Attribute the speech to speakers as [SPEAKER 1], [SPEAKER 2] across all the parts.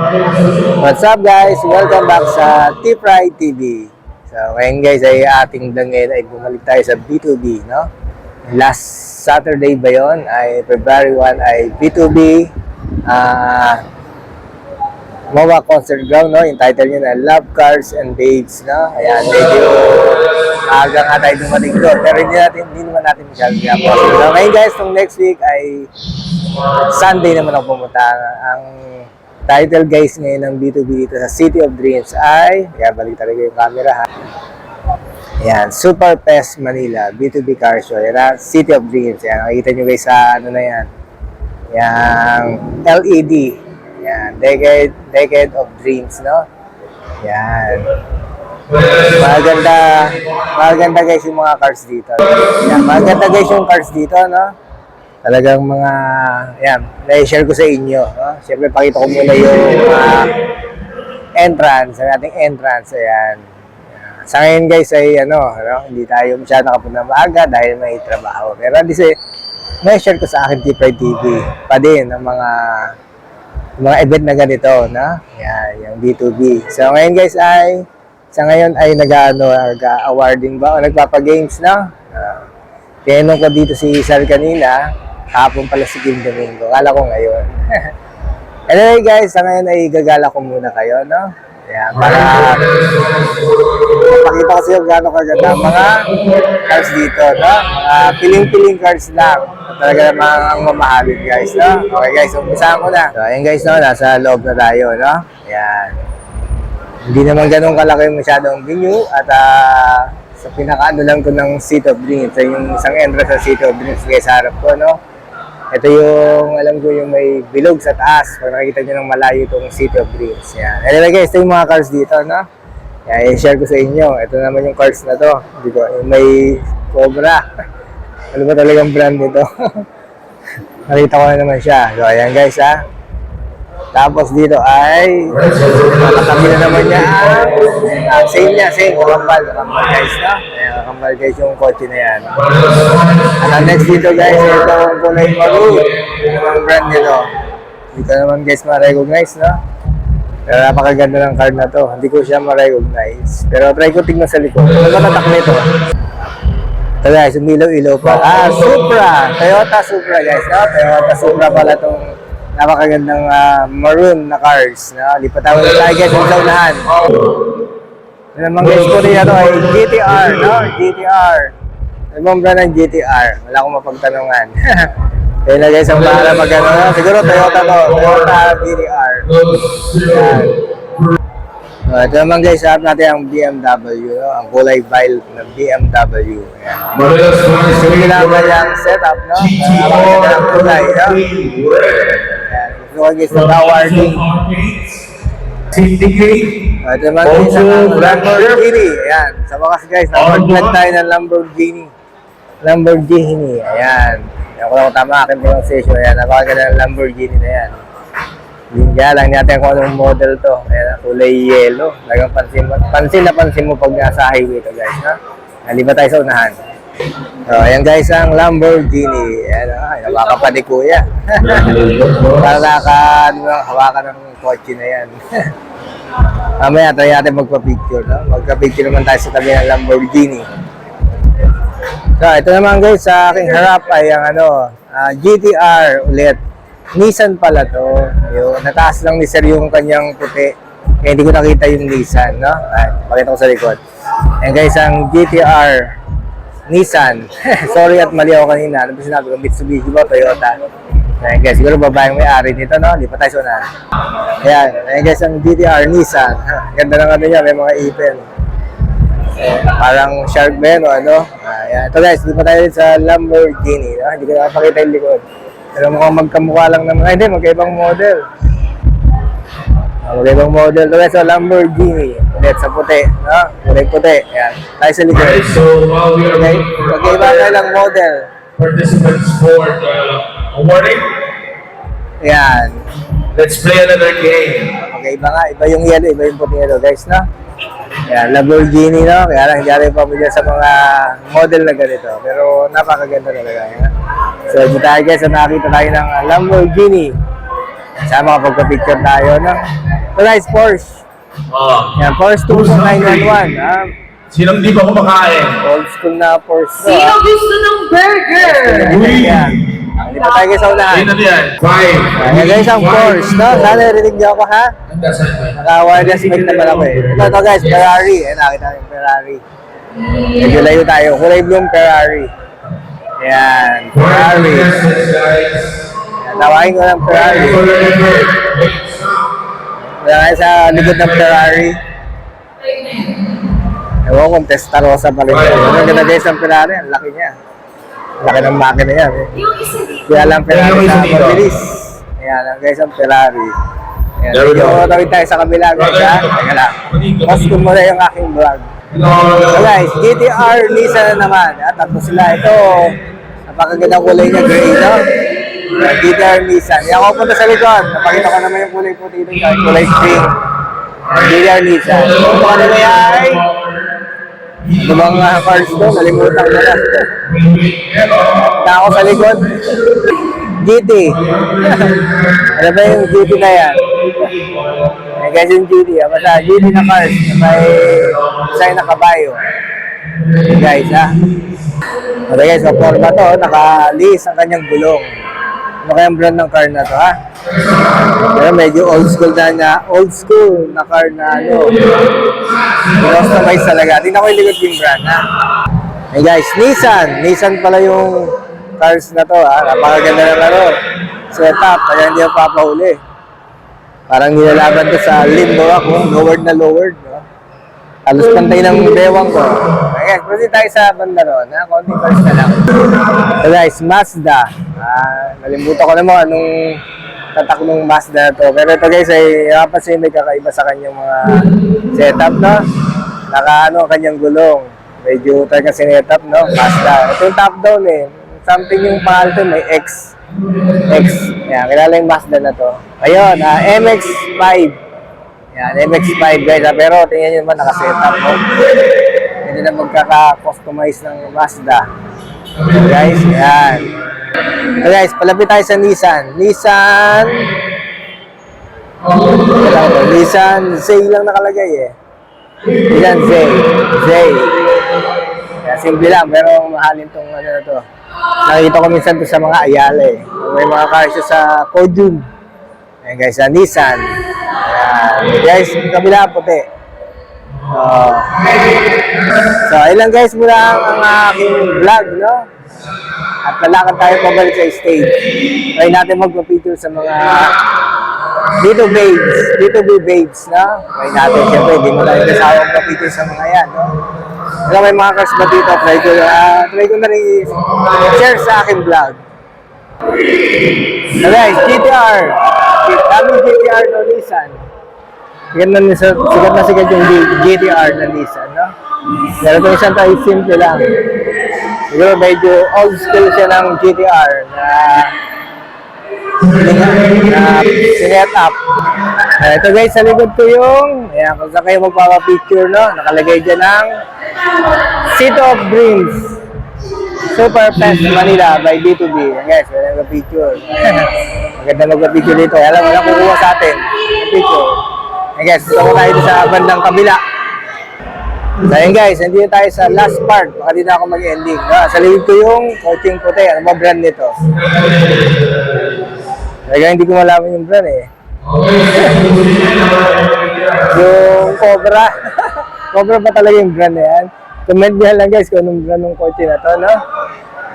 [SPEAKER 1] What's up guys? Welcome back sa T-Pride TV. So ngayon guys ay ating dangin ay bumalik tayo sa B2B, no? Last Saturday ba yun? Ay February 1 ay B2B MOA Concert Ground, no? Yung title nyo na Love, Cars, and Babes, no? Ayan, medyo aga nga tayo dumating doon. Pero hindi naman natin masyadong yapos. So ngayon guys, itong next week ay Sunday naman ako pumunta. Ang title guys ngayon ng B2B dito sa City of Dreams ay, kaya balik talaga yung camera ha. Ayan, Super Fest Manila, B2B Car Show. Yan, City of Dreams. Ayan, nakikita nyo guys sa ano na yan. Yang LED. Ayan, Decade of Dreams, no? Ayan. Maganda guys yung mga cars dito. Ayan, maganda guys yung cars dito, no? Talagang mga, ayan, na-share ko sa inyo. No? Siyempre, pakita ko muna yung entrance, ang ating entrance. Ayan. Sa ngayon guys ay, hindi tayo masyadong nakapunta maaga dahil may trabaho. Pero na-share ko sa akin T-Pride TV pa din ang mga event na ganito, no? Ayan, yung B2B. So ngayon guys ay, sa ngayon ay nag-awarding ba o nagpapa-games, no? Tinanong ko dito si Sal kanina, hapon pala si Kim Domingo. Kala ko ngayon. Anyway guys, sa ngayon ay gagala ko muna kayo, no? Ayan, para pakita ko sa iyo gano'ng kaganda mga cars dito, no? Mga piling-piling cars lang. Talaga namang ang mamahalin guys, no? Okay guys, umpisahan ko na. So ayan guys, no? Nasa loob na tayo, no? Ayan. Hindi naman ganun kalaki masyadong venue at sa pinakaano lang ko ng City of Dreams. So yung isang entrance sa City of Dreams guys, harap ko, no? Ito yung, alam ko yung may bilog sa taas. Pag nakikita nyo ng malayo itong City of Dreams. Yan. Anyway guys, ito yung mga cars dito, no? Yan, i-share ko sa inyo. Ito naman yung cars na to. Dito, may Cobra. Ano ba talagang brand nito? Nakita ko na naman siya. So, ayan guys, ha. Tapos dito ay nakatabi na naman niya. Same niya, same. Kambal guys, no? Ayan, kambal guys yung kotse na yan. At next dito guys, ito ang kulay maroon. Ito ang brand nito. Dito naman guys ma-recognize, no? Pero napakaganda ng car na to. Hindi ko siya ma-recognize. Pero try ko tingnan sa likod. Ano ba tatak nito? Ito guys, umilaw-ilaw pa. Supra! Toyota Supra guys, no? Toyota Supra pala itong napakagandang maroon na cars. No? Lipat tayo tayo guys sa unahan. Ano naman guys ko rin ito ay GTR, no? GTR. Ano bang brand ng GTR? Wala akong mapagtanungan. Kaya na guys ang bahala mag-ano. Siguro Toyota to. Toyota GTR. Yan. Ito naman guys, harap natin ang BMW, no? Ang kulay violet ng BMW. Yan. Gusto nyo lang yung setup, no? Napakaganda ng kulay, no? Yan. Gusto ko guys na awarding. Ito naman guys ang Lamborghini. Ayan. Sa wakas guys, nakapag-vlog tayo ng Lamborghini. Lamborghini. Ayan. Ayan ko lang kung tama aking pronunciation. Ayan. Napakaganda ng Lamborghini na yan. Hindi lang natin kung anong model to. Ayan. Kulay yellow. Talagang pansin mo pag nasa highway to guys. Ha? Hindi ba tayo sa unahan? So, ayan guys ang Lamborghini. Ayan, hawakan pa ni Kuya. Para hawakan ng kotse na yan. Mamaya try natin magpa-picture, no? Magpa-picture naman tayo sa tabi ng Lamborghini. So, ito naman guys, sa aking harap ay ang GTR ulit. Nissan pala to. Yung, nataas lang ni Sir yung kanyang puti. Kaya hindi ko nakita yung Nissan, no? Ay, pakita ko sa likod. Ayan guys, ang GTR Nissan. Sorry at mali ako kanina. Ano ba sinabi ko? Mitsubishi ba? Toyota. Ayan guys, siguro babaeng may-ari nito, no? Di pa tayo sunan. Ayan guys, ang GTR Nissan. Ganda ng niya, may mga ipin. Parang shark ba yun o ano? Ayan. Ito guys, di pa tayo sa Lamborghini. Hindi ko nakapakita yung likod. Pero mukhang magkamukha lang naman. Ay, hindi, magkaibang model. Magkaibang model. Ito guys, sa Lamborghini. Ulit sa puti, no? Kulay puti. Ayan. Tayo sa likod. Okay? Magkaiba ka lang model.
[SPEAKER 2] Participants for the awarding.
[SPEAKER 1] Ayan.
[SPEAKER 2] Let's play another game.
[SPEAKER 1] Okay, iba nga. Iba yung yellow, iba yung puti yellow, guys, no? Ayan, Lamborghini, no? Kaya lang, hindi rin pamilya sa mga model na ganito. Pero napakaganda talaga. Ayan. So, dito tayo guys, nakita tayo ng Lamborghini Sa mga pagpa-picture tayo, no? So guys, Porsche.
[SPEAKER 2] Oh.
[SPEAKER 1] Yan, Porsche 2911.
[SPEAKER 2] Sinong di pa kumakain?
[SPEAKER 1] Old school na Porsche.
[SPEAKER 3] Sino gusto ng burger?
[SPEAKER 1] Yan. Hindi pa tayo guys sa unahan.
[SPEAKER 2] Sino yan? 5.
[SPEAKER 1] Ayan guys, ang Porsche, no? Sana narinig niyo ako, ha? Naka-wireless mic naman ako eh. Ito guys, Ferrari. Ayan, nakita natin yung Ferrari. Medyo layo tayo. Kulay bloom Ferrari. Ayan, Ferrari. Ayan, tawagin ko ng Ferrari. Wala kayo sa likod ng Ferrari. Ewan kung Testarossa pa rin. Ang ganda guys ang Ferrari. Ang laki niya. Ang laki ng makina yan. Eh.
[SPEAKER 3] Yung isa dito.
[SPEAKER 1] Kaya lang Ferrari sa mabilis. Ayan lang guys ang Ferrari. Ayan, medyo tawid tayo sa kabila guys ha. Teka lang. Mas ko muna yung aking vlog. So guys, GTR Nissan na naman. At tatlo sila. Ito, napakagandang kulay niya, gray, no? GTR Nissan. Yan ako punta sa likod. Napakita ko naman yung kulay puti dito. Kulay pink. GTR Nissan. So, ito kanila ay ano bang cars to? Nalimutan ko na. Na ako sa likod. GT. Ano ba yung GT na yan? Ayan guys yung GT. Basta GT na cars. May design na kabayo. Ayan guys ha. Okay guys, so forma to. Naka-lease ang kanyang gulong. Ano kayang brand ng car na to ha? Pero medyo old school na car na ano. Customize talaga. Tingnan ko yung likod yung brand ha. Hey guys, Nissan pala yung cars na to ha. Napakaganda ng ano. Setup, kaya hindi ako papahuli. Parang nilalaban to sa limbo ako. Lowered na lowered. No? Halos pantay ng bewang ko. Okay guys, pwede tayo sa banda ron ha. Konting cars na lang. So guys, Mazda. Nalimutan ko naman anong tatak ng Mazda na to. Pero ito guys ay napapansin may kakaiba sa kanyang mga setup no. Naka kanyang gulong. Medyo talaga sinetup no. Mazda. Ito yung top down eh. Something yung pangalan to may X. Yan, kilala yung Mazda na to. Ayun, MX-5. Yan, MX-5 guys. Pero tingnan nyo naman naka-setup no. Hindi na magkaka-customize ng Mazda. Guys, yan. So guys, palapit tayo sa Nissan. Nissan Zay lang nakalagay eh. Nissan Zay. Kaya simple lang, pero mahalin tong ano na to. Nakikita ko minsan to sa mga Ayala eh. May mga cars sa Podium. Ayan guys, sa Nissan. Ayan. Guys, kabila puti. So, ilang guys muna ang aking vlog, no? At lalakad tayo pabalik sa stage. Try natin magpa-picture sa mga B2B babes, no? Try natin, syempre, hindi mo tayo kasawang pa-picture sa mga yan, no? Pero may mga cars ba dito, try ko na rin i-share sa aking vlog. So guys, GTR. Daming GTR no Nissan. Sikat yung GTR na Nissan, no? Pero ito isang tayo simple lang. Siguro medyo old school siya ng GTR na sinet up. Ito guys, sa likod ko yung, ayan, kung saan kayo magpapapicture, no? Nakalagay dyan ng City of Dreams Super Fest Manila by B2B. Ayan guys, wala magpapicture. Maganda magpapicture dito. Alam mo na kukuha sa atin. Picture. Ayan guys, gusto ko tayo sa bandang kabila. So ayan guys, hindi tayo sa last part. Baka di na ako mag-ending. No? Sa likod ko yung coaching puti. Ano ba brand nito? Kaya hindi ko malaman yung brand eh. Yung Cobra. Cobra pa talaga yung brand na yan. Comment nyo lang guys kung anong brand ng kotse na to, no?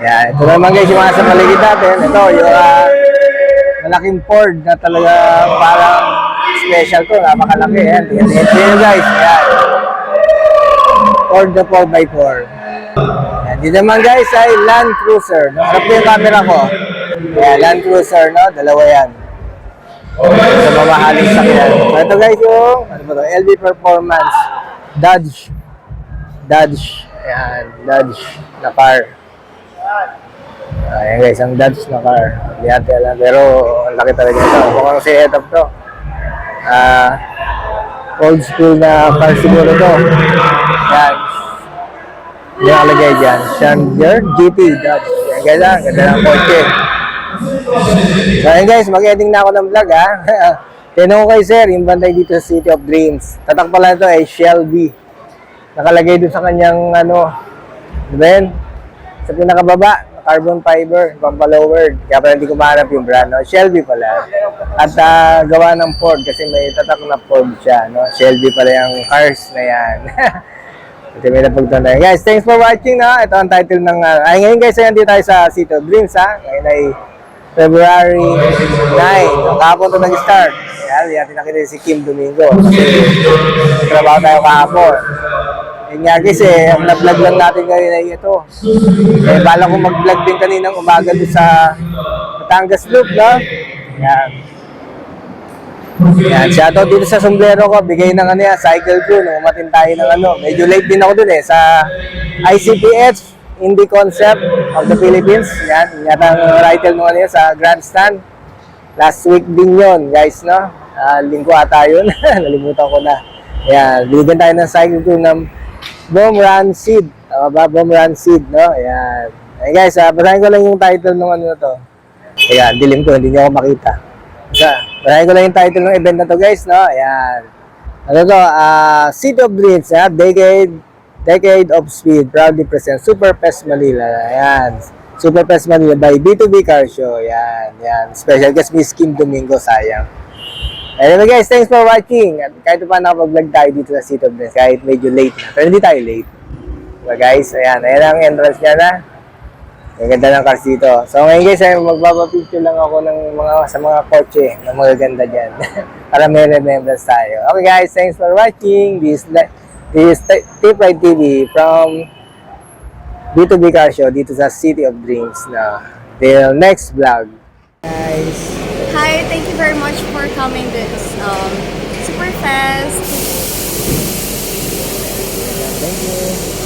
[SPEAKER 1] Yan. Ito naman guys yung mga sa paligid natin. Ito yung malaking Ford na talaga parang special to. Napakalaki. Yan. Tingnan guys. Yan. Ford na 4x4. Yan. Dito naman guys ay Land Cruiser. No? Harap ko yung camera ko. Yan. Land Cruiser, no? Dalawa yan. Sa mamahaling sakyan. So ito guys yung ano ba to? LB Performance Dodge. Ayan, Dodge na car. Ayan guys, ang Dodge na car. Hindi natin alam, pero ang laki talaga ito. Mukhang setup to. Old school na car siguro to. Ayan. Hindi nakalagay dyan. Challenger GT Dodge. Ayan guys, ang ganda ng kotse. So ayun guys, mag-ending na ako ng vlog ha. Tinanong ko kay sir, yung bantay dito sa City of Dreams. Tatak pala ito ay Shelby. Nakalagay doon sa kanyang ano, then sa pinakababa, carbon fiber, pampalowered. Kaya pala hindi ko mahanap yung brand, no? Shelby pala. At gawa ng Ford kasi may tatak na Ford siya, no? Shelby pala yung cars na yan. Kasi may napagtanda. Guys, thanks for watching, no? Ito ang title ng, ngayon guys, ayan dito tayo sa City of Dreams, ha? Ngayon ay February 9. Kahapon ito nag-start. Yan, tinakita si Kim Domingo. Kasi trabaho tayo kahapon. Yun nga kasi, ang na-vlog lang natin ngayon ay ito. Eh, bala ko mag-vlog din kaninang umaga doon sa Batangas Loop, no? Yan. Yan, shoutout dito sa sombrero ko. Bigay ng ano yan, cycle crew. Nung umatin tayo ng ano. Medyo late din ako dun eh, sa ICPH, Indie Concept of the Philippines. Yan, yata ang title nung ano yan, sa Grandstand. Last week din yun, guys, no? Linggo ata yun. Nalimutan ko na. Yan, binigyan tayo ng cycle crew ng Bomb Run Seed. Tama ba? Bomb Run Seed, no? Ayan. Ayan guys, basahin ko lang yung title ng ano na to. Ayan, dilim ko, hindi niyo ako makita. Basahin ko lang yung title ng event na to guys, no? Ayan. Ano to? City of Dreams, Decade of Speed, proudly present Super Fest Manila. Ayan. Super Fest Manila by B2B Car Show. Ayan, yan. Special guest Miss Kim Domingo, sayang. Anyway guys, thanks for watching. At kahit pa nakapag-vlog tayo dito sa City of Dreams, kahit medyo late na. Pero hindi tayo late. So guys, ayan ang entrance niya na. Ang ganda ng cars dito. So ngayon guys, ay magbabapicture lang ako ng sa mga kotse na magaganda dyan. Para may remembrance tayo. Okay guys, thanks for watching. This is Tip Ride TV from B2B Car Show dito sa City of Dreams na. Till next vlog. Guys.
[SPEAKER 3] Hi, thank you very much for coming this Super Fest.
[SPEAKER 1] Thank you.